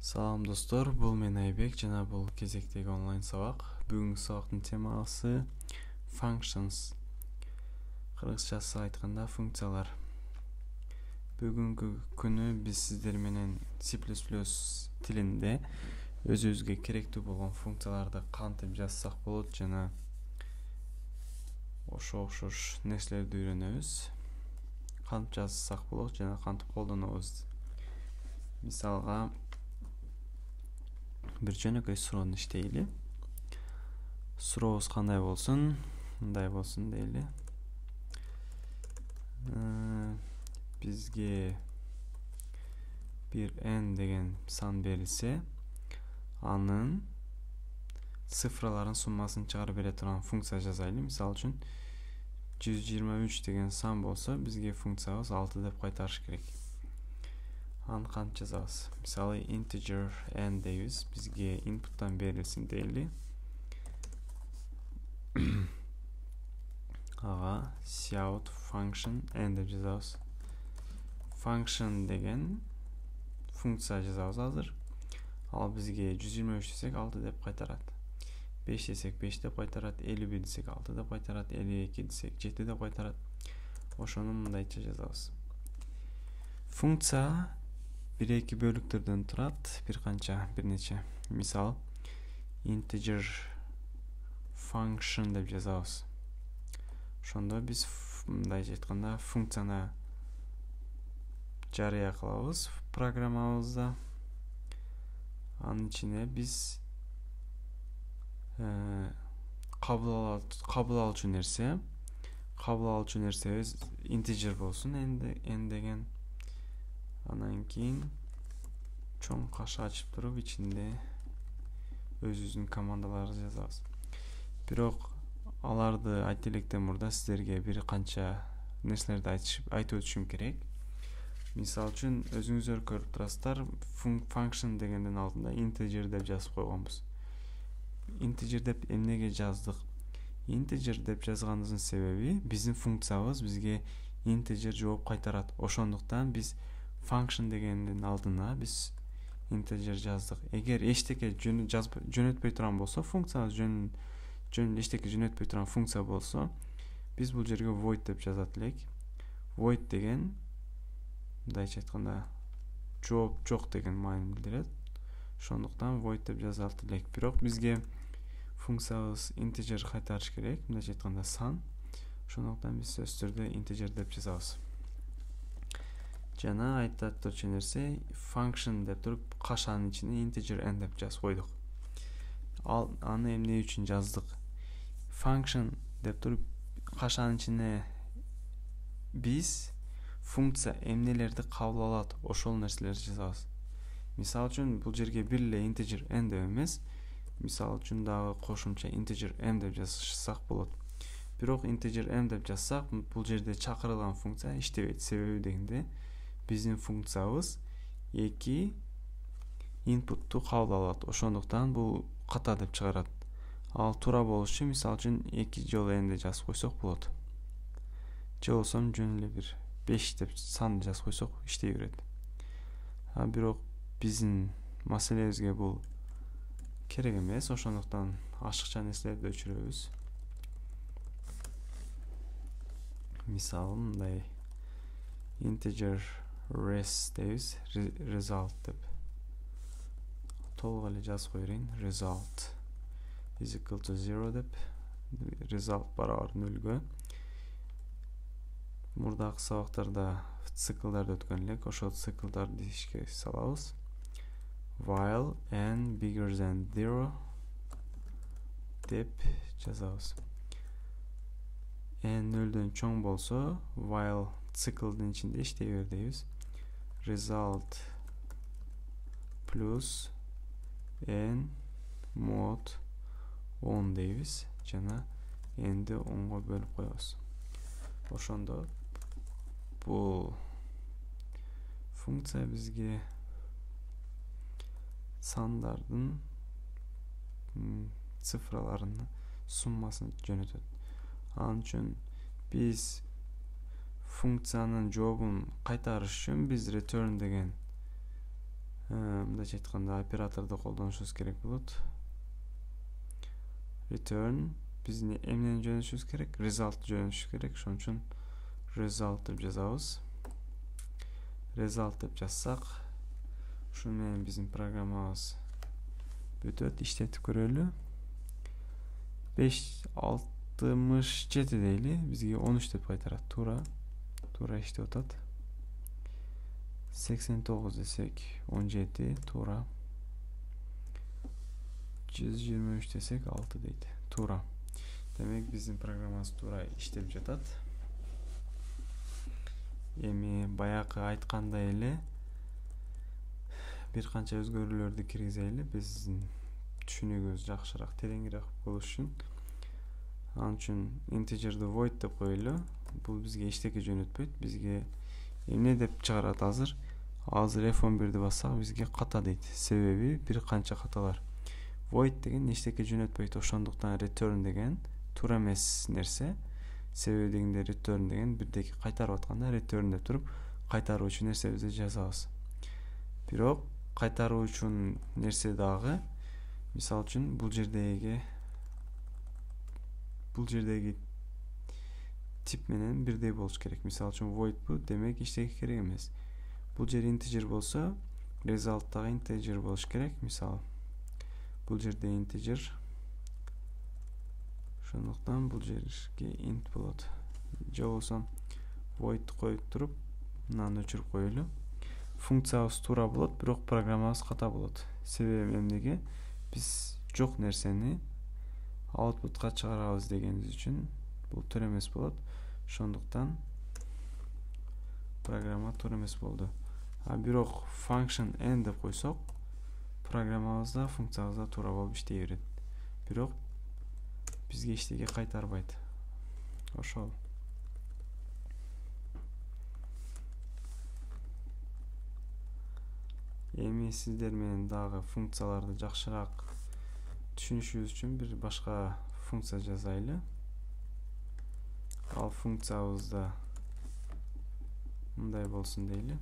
Салам достор, бул мен Айбек жана бул кезектеги онлайн сабак. Бүгүнкү сабактын темасы functions. Кыргызчасы айтканда функциялар. Бүгүнкү күнү биз сиздер менен C++ тилинде өзүбүзгө керектүү болгон функцияларды кантип жазсак болот жана окшош нерселерди үйрөнөбүз. Кантип жазсак болот жана кантип колдонобуз. Мисалга бир жөнөкөй суроону иштейли. Сурообуз кандай болсун? Мындай болсун дейли. Бизге бир n деген сан берилсе, анын цифраларын суммасын чыгарып бере турган функция жазайлы. Мисалы үчүн 123 деген сан болсо, бизге функциябыз 6 деп кайтарыш керек. Аны кантип жазабыз? Мисалы integer n дейбиз, бизге inpuттан берилсин дейли. Ага cout function n деп жазабыз. Function деген функция жазабыз азыр. Ал бизге 123 десек 6 деп кайтарат. 5 десек 5 деп кайтарат, 51 десек 6 деп кайтарат, 52 десек 7 деп кайтарат. Ошону мындайча жазабыз. Функция бир-эки бөлүктөрдөн турат, бир нече. Мисал integer function деп жазабыз. Ошондо биз мындайча айтканда функцияны жарыя кылабыз программабызда. Анын ичине биз кабыл алчу нерсе integer болсун n деген. Анан кийин чоң каша ачып туруп ичинде өзүбүздүн командаларыбызды жазабыз. Бирок аларды айтып электен мурда сиздерге бир канча нерселерди айтып өтүшүм керек. Мисалы үчүн өзүңүздөр көрүп турасыздар, function дегендин алдында integer деп жазып койгонбуз. Integer деп эмнеге жаздык? Integer деп жазганыбыздын себеби биздин функциябыз бизге integer жооп кайтарат. Ошондуктан биз function дегендин алдына биз integer жаздык. Эгер эчтеке жөнөтпөй турган болсо, функциябыз жөн эчтеке жөнөтпөй турган функция болсо, биз бул жерге void деп жазат элек. Void деген мындайча айтканда жооп жок деген маанини билдирет. Ошондуктан void деп жазат элек. Бирок бизге функциябыз integer кайтарыш керек, мындайча айтканда сан. Ошондуктан биз сөзсүз түрдө integer деп жазабыз. Жана айтып турчу нерсе function деп туруп кашанын ичине integer n деп жазып койдук. Ал аны эмне үчүн жаздык? Function деп туруп кашанын ичине биз функция эмнелерди кабыл алат, ошол нерселерди жазабыз. Мисалы үчүн бул жерге бир эле integer n деп эмес, мисалы үчүн дагы кошумча integer m деп жазсак болот. Бирок integer m деп жазсак, бул жерде чакырылган функция иштебейт. Себеби дегенде биздин функциябыз эки инпутту кабыл алат. Ошондуктан бул ката деп чыгарат. Ал туура болуш үчүн мисалы үчүн 2 жолу n деп жазып койсок болот. Же болсо жөн эле бир 5 деп санды жазып койсок иштей берет. Бирок биздин маселебизге бул керек эмес. Ошондуктан ашыкча нерселерди өчүрөбүз. Мисалы мындай integer res дейбиз, result деп толук эле жазып кое берейин. Result is equal to 0 деп, result барабар 0-гө. Мурдагы сабактарда циклдарды өткөн элек, ошол циклдарды ишке салабыз. While n bigger than 0 деп жазабыз. n 0-дөн чоң болсо, while циклдын ичинде иштей бер дейбиз. Result plus n mod 10 дейбиз жана n-ди 10го бөлүп коебуз. Ошондо бул функция бизге сандардын цифраларынын суммасын жөнөтөт. Анын үчүн биз функциянын жообун кайтарыш үчүн биз return деген мындайча айтканда операторду колдонушубуз керек болот. Return биз эмнени жөнөтүшүбүз керек? Result жөнөтүшүбүз керек. Ошон үчүн result деп жазабыз. Result деп жазсак, ушун менен биздин программабыз бүтөт. Иштетип көрөлү. 567 дейли, бизге 13 деп кайтарат. Туура иштеп атат. 89 десек 17 туура. 123 десек 6 дейт. Туура. Демек биздин программабыз туура иштеп жатат. Эми баягы айткандай эле бир канча өзгөрүүлөрдү киргизели, биздин түшүнүгүбүз жакшыраак, тереңирээк болуш үчүн. Ал үчүн integer'ды void деп коелу. Бул бизге эчтеке жөнөтпөйт. Бизге эмне деп чыгарат азыр? Азыр F11'ди бассак бизге ката дейт. Себеби бир канча каталар. Void деген эчтеке жөнөтпөйт. Ошондуктан return деген туура эмес нерсе. Себеби дегенде return деген бирдеке кайтарып атканда return деп туруп, кайтаруучу нерсебизди жазабыз. Бирок кайтаруучу нерсе дагы, мисал үчүн бул жердеги тип менен бирдей болуш керек. Мисал үчүн void бу, демек эчтеке керек эмес. Бул жер integer болсо, result дагы integer болуш керек. Мисал, бул жерде integer. Ошондуктан бул жерге int болот. Же болсо void коюп туруп, мынаны өчүрүп коелу. Функциябыз туура болот, бирок программабыз ката болот. Себеби эмнеге? Биз жок нерсени outputка чыгарабыз дегенибиз үчүн бул туура эмес болот. Ошондуктан программа туура эмес болду. А бирок function n деп койсок, программабызда, функциябызда туура болуп иштей берет. Бирок бизге эчтеке кайтарбайт. Ошол. Эми сиздер менен дагы функцияларды жакшыраак түшүнүшүбүз үчүн бир башка функция жазайлы. Ал функциябызда мындай болсун дейли.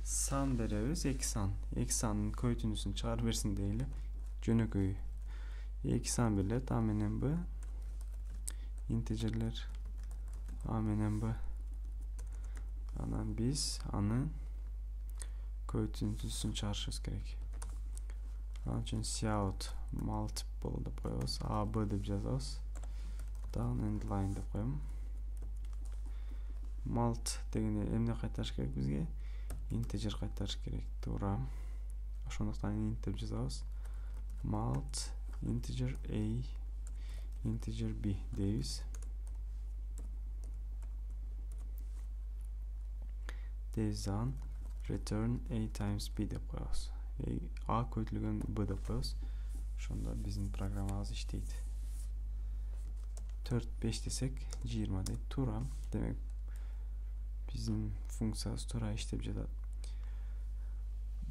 Сан беребиз, 2 сан. 2 санын көйтүнүсүн чыгарып берсин дейли. Жөнөкөй. 2 сан берилет, а менен b. Интежерлер a менен b. Анан биз аны көйтүнүсүн чыгарышыбыз керек. Ал үчүн cout multiple деп коебуз. A, b деп жазабыз. Down and line деп коем. Mult дегенде эмне кайтарыш керек бизге? Integer кайтарыш керек. Туура. Ошондуктан int деп жазабыз. Mult integer a integer b дейбиз. Deyizdan return a times b деп коебуз. A көйтүлгөн b деп коебуз. Ошондо биздин программабыз иштейт. 4-5 десек 20 дейт. Туура. Демек биздин функциябыз туура иштеп жатат.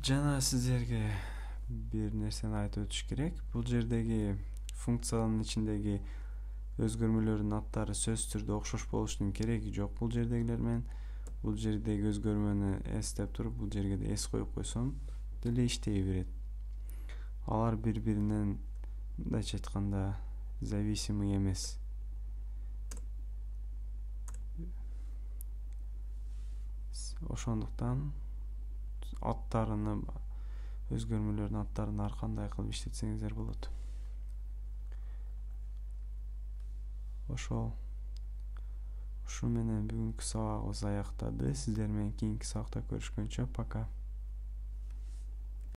Жана сиздерге бир нерсени айтып өтүш керек. Бул жердеги функциянын ичиндеги өзгөрмөлөрдүн аттары сөзсүз түрдө окшош болушунун кереги жок. Бул жердегилер менен бул жердеги өзгөрмөнү s деп туруп, бул жерге да s коюп койсом деле иштей берет. Алар бири-биринен мындайча айтканда зависимый эмес. Ошондуктан аттарыны, өзгөрмөлөрдүн аттарын ар кандай кылып иштетсеңиздер болот. Ошол. Ушу менен бүгүнкү сабагыбыз аяктады. Сиздер менен кийинки сабакта көрүшкөнчө пока.